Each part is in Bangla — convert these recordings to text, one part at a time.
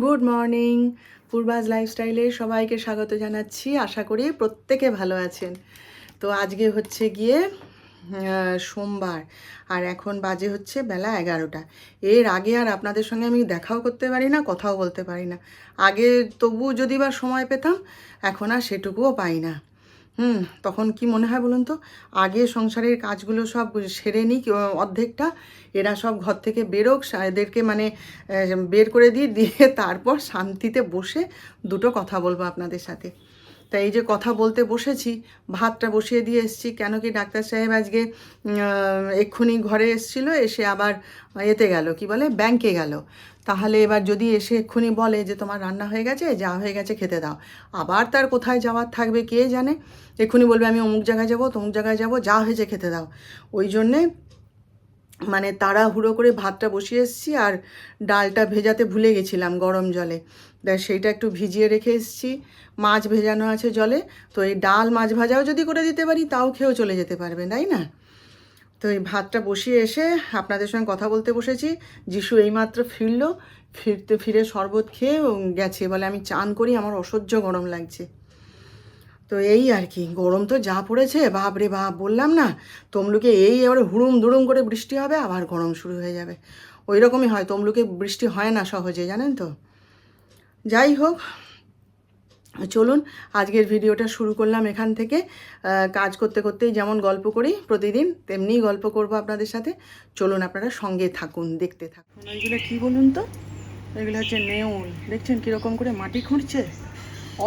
Good morning. পূর্বাজ লাইফস্টাইলে সবাইকে স্বাগত জানাচ্ছি। আশা করি প্রত্যেকে ভালো আছেন। তো আজকে হচ্ছে গিয়ে সোমবার, আর এখন বাজে হচ্ছে বেলা 11টা। এর আগে আর আপনাদের সঙ্গে আমি দেখাও করতে পারি না, কথাও বলতে পারি না। আগে তবু যদি বা সময় পেতাম, এখন আর সেটুকুও পাই না। তখন কি মনে হয় বলুন তো, আগে সংসারের কাজগুলো সব সেরে নিই অর্ধেকটা, এরা সব ঘর থেকে বেরোক, এদেরকে মানে বের করে দিয়ে তারপর শান্তিতে বসে দুটো কথা বলবো আপনাদের সাথে। তাই এই যে কথা বলতে বসেছি, ভাতটা বসিয়ে দিয়ে এসেছি। কেন কি ডাক্তার সাহেব আজকে এক্ষুনি ঘরে এসেছিলো, এসে আবার এতে গেল, কি বলে, ব্যাংকে গেল। তাহলে এবার যদি এসে এক্ষুনি বলে যে তোমার রান্না হয়ে গেছে, যা হয়ে গেছে খেতে দাও, আবার তার কোথায় যাওয়ার থাকবে কে জানে। এক্ষুনি বলবে আমি অমুক জায়গায় যাবো, তমুক জায়গায় যাবো, যা হয়েছে খেতে দাও। ওই জন্যে মানে তাড়াহুড়ো করে ভাতটা বসিয়ে এসেছি, আর ডালটা ভেজাতে ভুলে গেছিলাম গরম জলে। সেইটা একটু ভিজিয়ে রেখে এসেছি। মাছ ভেজানো আছে জলে, তো এই ডাল মাছ ভাজাও যদি করে দিতে পারি তাও খেয়েও চলে যেতে পারবে, তাই না? তো এই ভাতটা বসিয়ে এসে আপনাদের সঙ্গে কথা বলতে বসেছি। যিশু এইমাত্র ফিরে শরবত খেয়ে গেছে, বলে আমি চান করি, আমার অসহ্য গরম লাগছে। তো এই আর কি, গরম তো যা পড়েছে, বাপ রে বাপ, বললাম না তমলুকে এই এবারে হুড়ুম দুড়ুম করে বৃষ্টি হবে, আবার গরম শুরু হয়ে যাবে। ওই রকমই হয়, তমলুকে বৃষ্টি হয় না সহজে, জানেন তো। যাই হোক, চলুন আজকের ভিডিওটা শুরু করলাম এখান থেকে। কাজ করতে করতেই যেমন গল্প করি প্রতিদিন, তেমনিই গল্প করব আপনাদের সাথে। চলুন আপনারা সঙ্গে থাকুন, দেখতে থাকুন। ওইগুলো কী বলুন তো, এগুলো হচ্ছে নেউল। দেখছেন কীরকম করে মাটি খুঁড়ছে,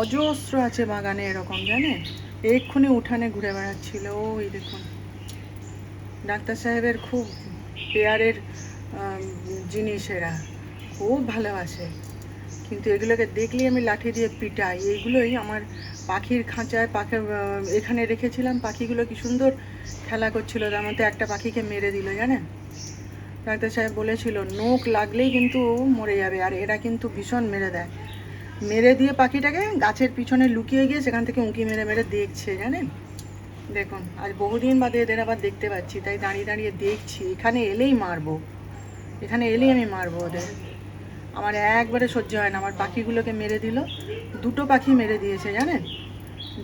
অজস্র আছে বাগানে এরকম, জানেন। এক্ষুনি উঠানে ঘুরে বেড়াচ্ছিল, ওই দেখুন। ডাক্তার সাহেবের খুব পেয়ারের জিনিস এরা, খুব ভালোবাসে। কিন্তু এগুলোকে দেখলেই আমি লাঠি দিয়ে পিটাই। এইগুলোই আমার পাখির খাঁচায় এখানে রেখেছিলাম। পাখিগুলো কি সুন্দর খেলা করছিল, তার মধ্যে একটা পাখিকে মেরে দিল, জানেন। ডাক্তার সাহেব বলেছিল নোক লাগলেই কিন্তু মরে যাবে, আর এরা কিন্তু ভীষণ মেরে দেয়। মেরে দিয়ে পাখিটাকে গাছের পিছনে লুকিয়ে গিয়ে সেখান থেকে উঁকি মেরে মেরে দেখছে, জানেন। দেখুন আজ বহুদিন বাদে এদের আবার দেখতে পাচ্ছি, তাই দাঁড়িয়ে দাঁড়িয়ে দেখছি। এখানে এলেই মারবো, এখানে এলেই আমি মারবো ওদের। আমার একবারে সহ্য হয় না। আমার পাখিগুলোকে মেরে দিল, দুটো পাখি মেরে দিয়েছে, জানেন।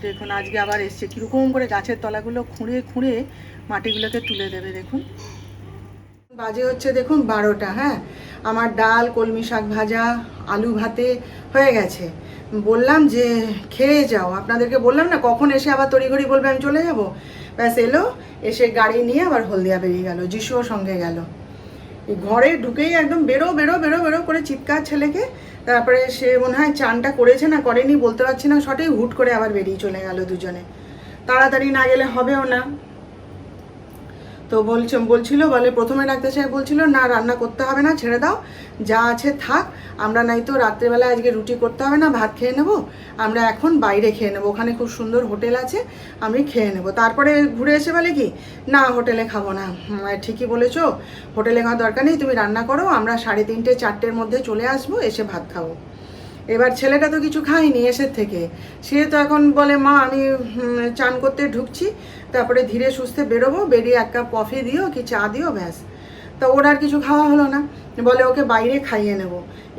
দেখুন আজকে আবার এসছে, কীরকম করে গাছের তলাগুলো খুঁড়ে খুঁড়ে মাটিগুলোকে তুলে দেবে। দেখুন বাজে হচ্ছে দেখুন 12টা। হ্যাঁ, আমার ডাল, কলমি শাক ভাজা, আলু ভাতে হয়ে গেছে। বললাম যে খেয়ে যাও, আপনাদেরকে বললাম না, কখন এসে আবার তড়িঘড়ি বলবে আমি চলে যাব। ব্যাস এলো, এসে গাড়ি নিয়ে আবার হলদিয়া বেরিয়ে গেল, যিশুও সঙ্গে গেল। ঘরে ঢুকেই একদম বেরো বেরো বেরো বেরো করে চিৎকার ছেলেকে। তারপরে সে মনে হয় চানটা করেছে না করেনি বলতে পারছি না সঠিক, হুট করে আবার বেরিয়ে চলে গেল দুজনে। তাড়াতাড়ি না গেলে হবেও না। তো বলছিল বলে প্রথমে ডাক্তার সাহেব বলছিল না রান্না করতে হবে না, ছেড়ে দাও, যা আছে থাক। আমরা নাই তো রাত্রেবেলা আজকে রুটি করতে হবে না, ভাত খেয়ে নেবো, আমরা এখন বাইরে খেয়ে নেবো, ওখানে খুব সুন্দর হোটেল আছে, আমি খেয়ে নেবো। তারপরে ঘুরে এসে বলে কি, না হোটেলে খাবো না। ঠিকই বলেছো, হোটেলে খাওয়ার দরকার নেই, তুমি রান্না করো, আমরা 3:30 4টের মধ্যে চলে আসবো, এসে ভাত খাবো। এবার ছেলেটা তো কিছু খায়নি এসের থেকে, সে তো এখন বলে মা আমি চান করতে ঢুকছি, তারপরে ধীরে সুস্থে বেরোবো, বেরিয়ে 1 কাপ কফি দিও কি চা দিও, ব্যাস। তা ওর আর কিছু খাওয়া হলো না, বলে ওকে বাইরে খাইয়ে নেব।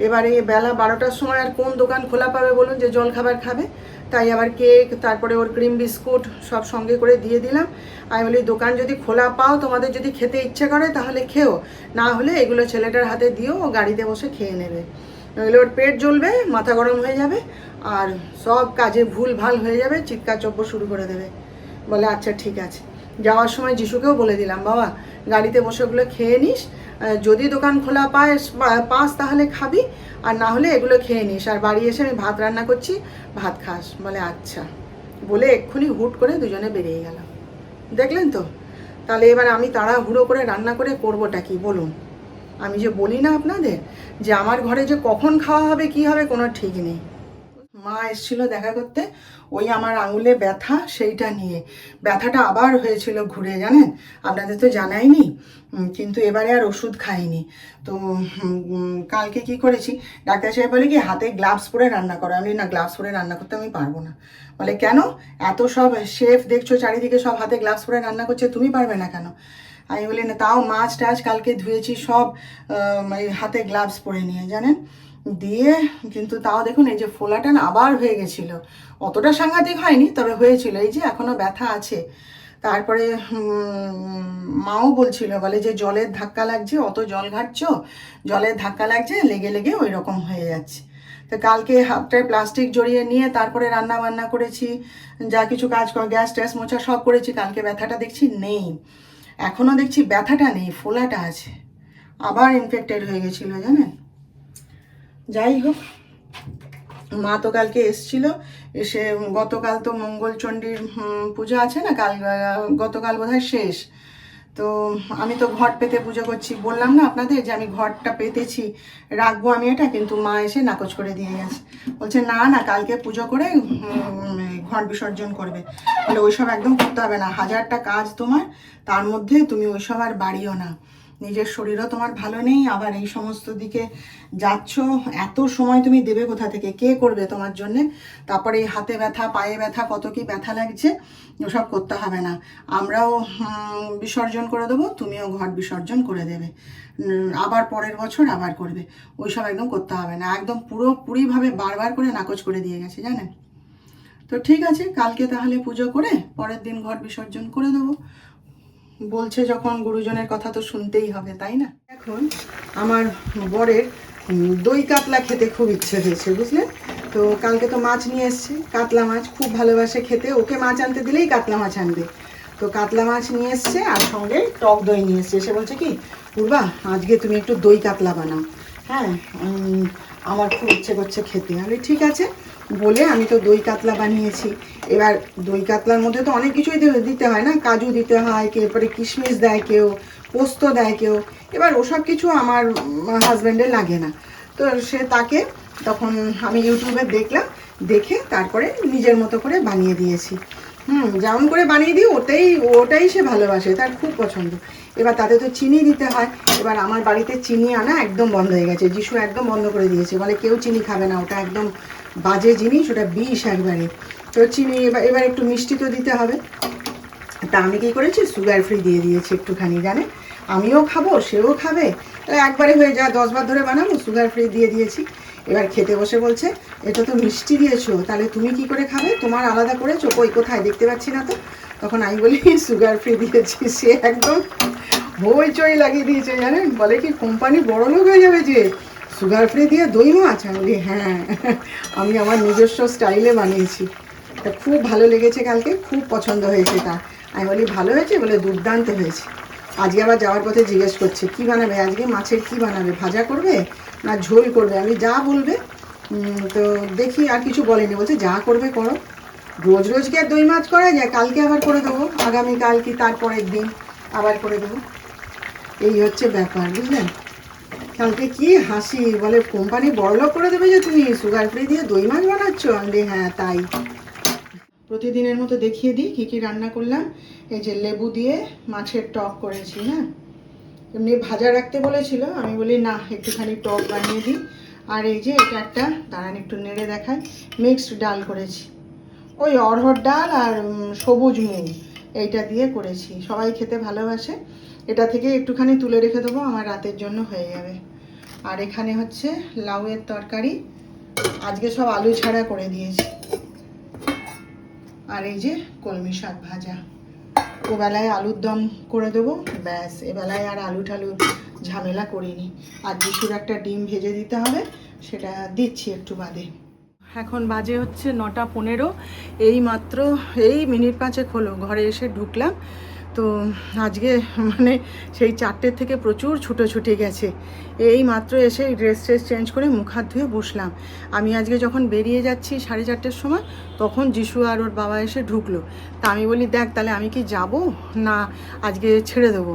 এবারে বেলা 12টার সময় আর কোন দোকান খোলা পাবে বলুন যে জল খাবার খাবে। তাই আবার কেক, তারপরে ওর ক্রিম বিস্কুট সব সঙ্গে করে দিয়ে দিলাম। আমি বলি দোকান যদি খোলা পাও, তোমাদের যদি খেতে ইচ্ছে করে তাহলে খেও, না হলে এগুলো ছেলেটার হাতে দিও, ও গাড়িতে বসে খেয়ে নেবে। নইলে ওর পেট জ্বলবে, মাথা গরম হয়ে যাবে, আর সব কাজে ভুল ভাল হয়ে যাবে, চিৎকার চব্বর শুরু করে দেবে। বলে আচ্ছা ঠিক আছে। যাওয়ার সময় যিশুকেও বলে দিলাম বাবা গাড়িতে বসে ওগুলো খেয়ে নিস, যদি দোকান খোলা পাস তাহলে খাবি, আর না হলে এগুলো খেয়ে নিস, আর বাড়ি এসে আমি ভাত রান্না করছি, ভাত খাস। বলে আচ্ছা, বলে এক্ষুনি হুট করে দুজনে বেরিয়ে গেল। দেখলেন তো। তাহলে এবার আমি তাড়াহুড়ো করে রান্না করে করবোটা কি বলুন। আমি যে বলি না আপনাদের যে আমার ঘরে যে কখন খাওয়া হবে কি হবে কোনো ঠিক নেই। মা এসেছিল দেখা করতে, ওই আমার আঙুলে ব্যথা, সেইটা নিয়ে। ব্যথাটা আবার হয়েছিল ঘুরে, জানেন, আপনাদের তো জানাইনি। কিন্তু এবারে আর ওষুধ খাইনি। তো কালকে কি করেছি, ডাক্তার সাহেব বলে কি হাতে গ্লাভস পরে রান্না করো। আমি না, গ্লাভস পরে রান্না করতে আমি পারবো না। বলে কেন, এত সব শেফ দেখছো চারিদিকে সব হাতে গ্লাভস পরে রান্না করছে, তুমি পারবে না কেন? আমি বলি না, তাও মাছ টাছ কালকে ধুয়েছি সব হাতে গ্লাভস পরে নিয়ে, জানেন। দিয়ে কিন্তু তাও দেখুন এই যে ফোলাটা না আবার হয়ে গেছিলো, অতটা সাংঘাতিক হয়নি তবে হয়েছিল, এই যে এখনও ব্যথা আছে। তারপরে মাও বলছিল, বলে যে জলের ধাক্কা লাগছে, অত জল ঘাটছো, জলের ধাক্কা লাগছে, লেগে লেগে ওই রকম হয়ে যাচ্ছে। তো কালকে হাতটায় প্লাস্টিক জড়িয়ে নিয়ে তারপরে রান্না বান্না করেছি, যা কিছু কাজ কর, গ্যাস ট্যাস মোছা সব করেছি। কালকে ব্যথাটা দেখছি নেই, এখনও দেখছি ব্যথাটা নেই, ফোলাটা আছে, আবার ইনফেক্টেড হয়ে গেছিলো জানেন। যাই হোক, মা তো কালকে এসছিল, এসে গতকাল তো মঙ্গলচণ্ডীর পুজো আছে না, গতকাল বোধহয় শেষ। তো আমি তো ঘট পেতে পুজো করছি, বললাম না আপনাদের যে আমি ঘটটা পেতেছি, রাখবো আমি এটা, কিন্তু মা এসে নাকচ করে দিয়ে গেছে। বলছে না না, কালকে পুজো করে ঘট বিসর্জন করবে। বলে ওইসব একদম করতে হবে না, হাজারটা কাজ তোমার, তার মধ্যে তুমি ওইসব আর বাড়িও না, নিজের শরীরও তোমার ভালো নেই, আবার এই সমস্ত দিকে যাচ্ছ, এত সময় তুমি দেবে কোথা থেকে, কে করবে তোমার জন্যে? তারপরে এই হাতে ব্যথা, পায়ে ব্যথা, কত কি ব্যথা লাগছে, ওসব করতে হবে না, আমরাও বিসর্জন করে দেবো, তুমিও ঘট বিসর্জন করে দেবে, আবার পরের বছর আবার করবে, ওইসব একদম করতে হবে না, একদম পুরোপুরিভাবে বারবার করে নাকচ করে দিয়ে গেছে জানেন। তো ঠিক আছে, কালকে তাহলে পুজো করে পরের দিন ঘট বিসর্জন করে দেবো, বলছে যখন গুরুজনের কথা তো শুনতেই হবে, তাই না? এখন আমার বরের দই কাতলা খেতে খুব ইচ্ছে হয়েছে বুঝলেন। তো কালকে তো মাছ নিয়ে এসছে, কাতলা মাছ খুব ভালোবাসে খেতে, ওকে মাছ আনতে দিলেই কাতলা মাছ আনবে। তো কাতলা মাছ নিয়ে এসছে আর সঙ্গে টক দই নিয়ে এসছে। এসে বলছে কি, পূর্বা আজকে তুমি একটু দই কাতলা বানাও, হ্যাঁ আমার খুব ইচ্ছে করছে খেতে। আমি ঠিক আছে বলে আমি তো দই কাতলা বানিয়েছি। এবার দই কাতলার মধ্যে তো অনেক কিছুই দিতে হয় না, কাজু দিতে হয়, এরপরে কিশমিশ দেয় কেউ, পোস্ত দেয় কেউ, এবার ওসব কিছু আমার হাজব্যান্ডের লাগে না। তো তাকে তখন আমি ইউটিউবে দেখলাম, দেখে তারপরে নিজের মতো করে বানিয়ে দিয়েছি। যেমন করে বানিয়ে দিই ওটাই সে ভালোবাসে, তার খুব পছন্দ। এবার তাতে তো চিনি দিতে হয়, এবার আমার বাড়িতে চিনি আনা একদম বন্ধ হয়ে গেছে, যিশু একদম বন্ধ করে দিয়েছে, বলে কেউ চিনি খাবে না, ওটা একদম বাজে জিনিস, ওটা বিষ একবারে। তো চিনি এবার একটু মিষ্টি তো দিতে হবে, তা আমি কী করেছি, সুগার ফ্রি দিয়ে দিয়েছি একটুখানি, জানে আমিও খাবো সেও খাবে, একবারে হয়ে যা 10 বার ধরে বানাবো, সুগার ফ্রি দিয়ে দিয়েছি। এবার খেতে বসে বলছে এটা তো মিষ্টি দিয়েছো, তাহলে তুমি কি করে খাবে, তোমার আলাদা করেছো, কোথায় দেখতে পাচ্ছি না তো। তখন আমি বলি সুগার ফ্রি দিয়েছি, সে একদম হইচই লাগিয়ে দিয়েছে জানেন, বলে কি কোম্পানি বড় লোক হয়ে যাবে যে সুগার ফ্রি দিয়ে দই মাছ। আমি বলি হ্যাঁ, আমি আমার নিজস্ব স্টাইলে বানিয়েছি। তা খুব ভালো লেগেছে, কালকে খুব পছন্দ হয়েছে তার। আমি বলি ভালো হয়েছে, বলে দুর্দান্ত হয়েছে। আজকে আবার যাওয়ার পথে জিজ্ঞেস করছে কী বানাবে আজকে, মাছের কী বানাবে, ভাজা করবে না ঝোল করবে। আমি যা বলবে, তো দেখি আর কিছু বলেনি, বলছে যা করবে করো, রোজ রোজ কি আর দই মাছ করা যায়, কালকে আবার করে দেবো, আগামীকাল কি তারপরের দিন আবার করে দেবো, এই হচ্ছে ব্যাপার বুঝলেন। কালকে কি হাসি, বলে কোম্পানি বড়লোক করে দেবে যে তুমি সুগার ফ্রি দিয়ে দই মাছ বানাচ্ছ। আমি হ্যাঁ তাই। প্রতিদিনের মতো দেখিয়ে দিই কী কী রান্না করলাম। এই যে লেবু দিয়ে মাছের টক করেছি, হ্যাঁ এমনি ভাজা রাখতে বলেছিল, আমি বলি না একটুখানি টক বানিয়ে দিই। আর এই যে এটা একটা, দাঁড়ান একটু নেড়ে দেখায়, মিক্সড ডাল করেছি, ওই অড়হর ডাল আর সবুজ মুগ এইটা দিয়ে করেছি, সবাই খেতে ভালোবাসে। এটা থেকে একটুখানি তুলে রেখে দেবো, আমার রাতের জন্য হয়ে যাবে। আর এখানে হচ্ছে লাউয়ের তরকারি, আজকে সব আলু ছাড়া করে দিয়েছি। আর এই যে কলমি শাক ভাজা, ওবেলায় আলুর দম করে দেবো, ব্যাস এবেলায় আর আলু ঠালু ঝামেলা করিনি। আর যিশুর একটা ডিম ভেজে দিতে হবে, সেটা দিচ্ছি একটু বাদে। এখন বাজে হচ্ছে 9:15, এই মাত্র এই মিনিট 5 হলো ঘরে এসে ঢুকলাম। তো আজকে মানে সেই 4টের থেকে প্রচুর ছুটোছুটি গেছে, এই মাত্র এসে ড্রেস চেঞ্জ করে মুখ হাত ধুয়ে বসলাম। আমি আজকে যখন বেরিয়ে যাচ্ছি 4:30-র সময়, তখন যিশু আর ওর বাবা এসে ঢুকলো। তা আমি বলি দেখ তাহলে আমি কি যাব না আজকে ছেড়ে দেবো,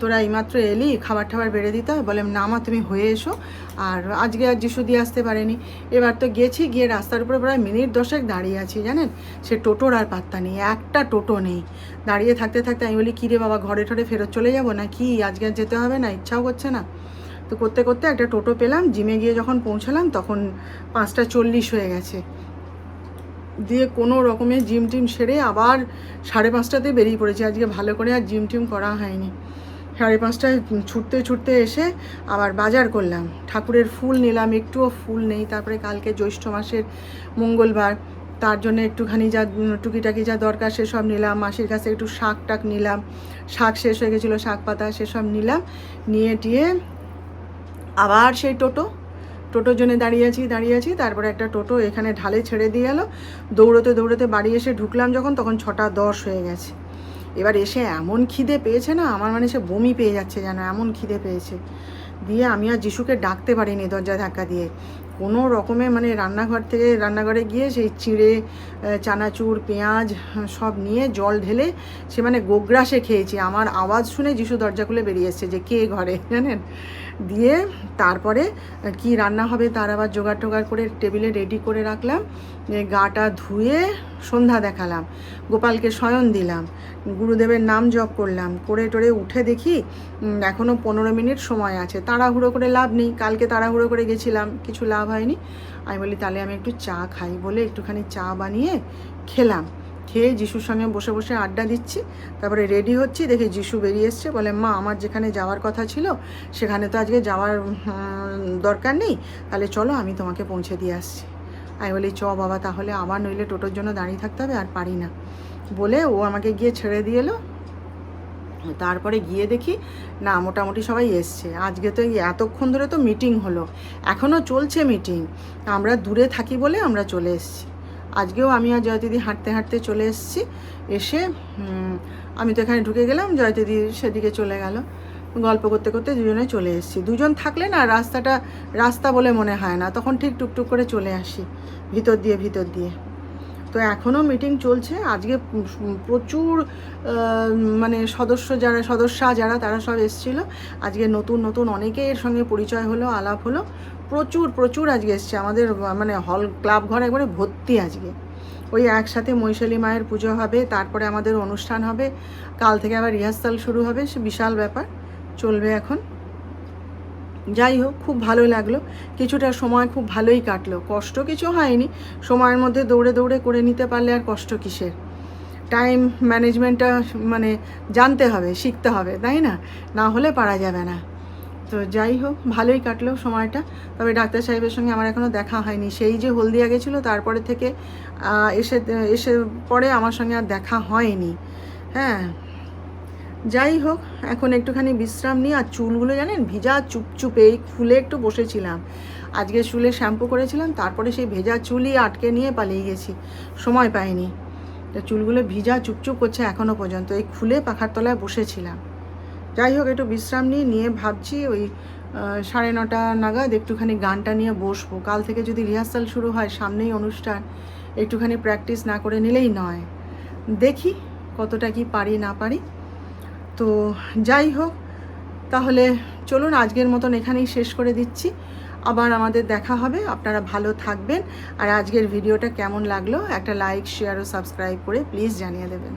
তোরা এইমাত্র এলি, খাবার টাবার বেড়ে দিতে হবে। বলে না মা তুমি হয়ে এসো, আর আজকে আর যিশু দিয়ে আসতে পারেনি। এবার তো গেছি, গিয়ে রাস্তার উপরে প্রায় মিনিট 10 দাঁড়িয়ে আছি জানেন, সে টোটোর আর পাত্তা নেই, একটা টোটো নেই। দাঁড়িয়ে থাকতে থাকতে আমি বলি কী রে বাবা ঘরে ঠরে ফেরত চলে যাবো না কি, আজকে আর যেতে হবে না, ইচ্ছাও করছে না। তো করতে করতে একটা টোটো পেলাম, জিমে গিয়ে যখন পৌঁছালাম তখন 5:40 হয়ে গেছে। দিয়ে কোনো রকমের জিম টিম সেরে আবার 5:30 বেরিয়ে পড়েছি, আজকে ভালো করে আর জিম টিম করা হয়নি। 5:30টায় ছুটতে ছুটতে এসে আবার বাজার করলাম, ঠাকুরের ফুল নিলাম, একটুও ফুল নেই। তারপরে কালকে জ্যৈষ্ঠ মাসের মঙ্গলবার, তার জন্য একটুখানি যা টুকিটাকি যা দরকার সেসব নিলাম। মাসির কাছে একটু শাক টাক নিলাম, শাক শেষ হয়ে গেছিলো, শাক পাতা সেসব নিলাম। নিয়ে টিয়ে আবার সেই টোটোর জন্য দাঁড়িয়ে আছি। তারপরে একটা টোটো এখানে ঢালে ছেড়ে দিয়ে গেল। দৌড়োতে দৌড়োতে বাড়ি এসে ঢুকলাম যখন, তখন 6:10 হয়ে গেছে। এবার এসে এমন খিদে পেয়েছে না আমার, মানে সে বমি পেয়ে যাচ্ছে যেন, এমন খিদে পেয়েছে। দিয়ে আমি আর যিশুকে ডাকতে পারিনি দরজা ধাক্কা দিয়ে, কোনো রকমে মানে রান্নাঘরে গিয়ে সেই চিঁড়ে, চানাচুর, পেঁয়াজ সব নিয়ে জল ঢেলে সে মানে গোগ্রাসে খেয়েছি। আমার আওয়াজ শুনে যিশু দরজা খুলে বেরিয়ে এসছে যে কে ঘরে, জানেন। দিয়ে তারপরে কি রান্না হবে তার আবার জোগাড় টোগাড় করে টেবিলে রেডি করে রাখলাম। গাটা ধুয়ে সন্ধ্যা দেখালাম, গোপালকে শয়ন দিলাম, গুরুদেবের নাম জপ করলাম, করে টোরে উঠে দেখি এখনও 15 মিনিট সময় আছে। তাড়াহুড়ো করে লাভ নেই, কালকে তাড়াহুড়ো করে গেছিলাম, কিছু লাভ হয়নি। আমি বলি তাহলে আমি একটু চা খাই বলে একটুখানি চা বানিয়ে খেলাম। খেয়ে যিশুর সঙ্গে বসে বসে আড্ডা দিচ্ছি। তারপরে রেডি হচ্ছি, দেখি যিশু বেরিয়ে এসছে, বলে মা আমার যেখানে যাওয়ার কথা ছিল সেখানে তো আজকে যাওয়ার দরকার নেই, তাহলে চলো আমি তোমাকে পৌঁছে দিয়ে আসছি। আমি বলি চ বাবা তাহলে, আবার নইলে টোটোর জন্য দাঁড়িয়ে থাকতে হবে, আর পারি না বলে ও আমাকে গিয়ে ছেড়ে দিয়ে এলো। তারপরে গিয়ে দেখি না মোটামুটি সবাই এসছে। আজকে তো এতক্ষণ ধরে তো মিটিং হলো, এখনও চলছে মিটিং, আমরা দূরে থাকি বলে আমরা চলে এসেছি। আজকেও আমি আর জয়দিদি হাঁটতে হাঁটতে চলে এসেছি। এসে আমি তো এখানে ঢুকে গেলাম, জয়দিদি সেদিকে চলে গেল, গল্প করতে করতে দুজনে চলে এসেছি। দুজন থাকলে না রাস্তা বলে মনে হয় না, তখন ঠিক টুকটুক করে চলে আসি ভিতর দিয়ে। তো এখনও মিটিং চলছে। আজকে প্রচুর মানে সদস্যা যারা তারা সব এসেছিলো। আজকে নতুন অনেকের সঙ্গে পরিচয় হলো, আলাপ হলো। প্রচুর আজকে এসছে আমাদের, মানে হল ক্লাব ঘর একবারে ভর্তি আজকে। ওই একসাথে মৈশালী মায়ের পুজো হবে, তারপরে আমাদের অনুষ্ঠান হবে, কাল থেকে আবার রিহার্সাল শুরু হবে, সে বিশাল ব্যাপার চলবে এখন। যাই হোক, খুব ভালো লাগলো, কিছুটা সময় খুব ভালোই কাটলো, কষ্ট কিছু হয়নি। সময়ের মধ্যে দৌড়ে দৌড়ে করে নিতে পারলে আর কষ্ট কিসের। টাইম ম্যানেজমেন্টটা মানে জানতে হবে, শিখতে হবে, তাই না? না হলে পারা যাবে না। তো যাই হোক, ভালোই কাটলো সময়টা। তবে ডাক্তার সাহেবের সঙ্গে আমার এখনও দেখা হয়নি, সেই যে হলদিয়া গেছিলো তারপরে থেকে এসে পরে আমার সঙ্গে আর দেখা হয়নি। হ্যাঁ, যাই হোক, এখন একটুখানি বিশ্রাম নিই। আর চুলগুলো জানেন ভিজা চুপচুপে, এই খুলে একটু বসেছিলাম, আজকে চুলে শ্যাম্পু করেছিলাম, তারপরে সেই ভেজা চুলই আটকে নিয়ে পালিয়ে গেছি, সময় পাইনি। তো চুলগুলো ভিজা চুপচুপ করছে এখনও পর্যন্ত, এই খুলে পাখার তলায় বসেছিলাম। যাই হোক, একটু বিশ্রাম নিয়ে ভাবছি ওই 9:30 নাগাদ একটুখানি গানটা নিয়ে বসবো। কাল থেকে যদি রিহার্সাল শুরু হয়, সামনেই অনুষ্ঠান, একটুখানি প্র্যাকটিস না করে নিলেই নয়। দেখি কতটা কি পারি না পারি। তো যাই হোক, তাহলে চলুন আজকের মতন এখানেই শেষ করে দিচ্ছি। আবার আমাদের দেখা হবে, আপনারা ভালো থাকবেন। আর আজকের ভিডিওটা কেমন লাগলো একটা লাইক, শেয়ার ও সাবস্ক্রাইব করে প্লিজ জানিয়ে দেবেন।